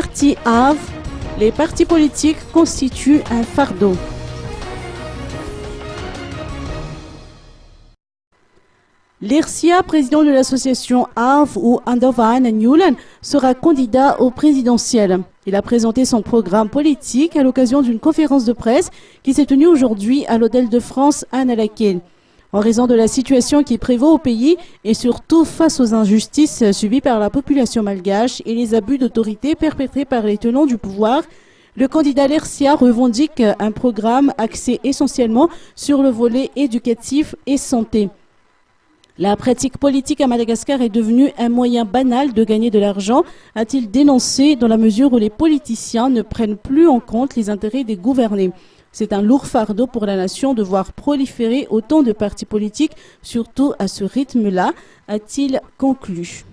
parti AV, les partis politiques constituent un fardeau. L'Ercia, président de l'association AV ou Andovan Newland, sera candidat au présidentiel. Il a présenté son programme politique à l'occasion d'une conférence de presse qui s'est tenue aujourd'hui à l'Hôtel de France à Nalaken. En raison de la situation qui prévaut au pays et surtout face aux injustices subies par la population malgache et les abus d'autorité perpétrés par les tenants du pouvoir, le candidat L'Ercia revendique un programme axé essentiellement sur le volet éducatif et santé. La pratique politique à Madagascar est devenue un moyen banal de gagner de l'argent, a-t-il dénoncé, dans la mesure où les politiciens ne prennent plus en compte les intérêts des gouvernés. C'est un lourd fardeau pour la nation de voir proliférer autant de partis politiques, surtout à ce rythme-là, a-t-il conclu.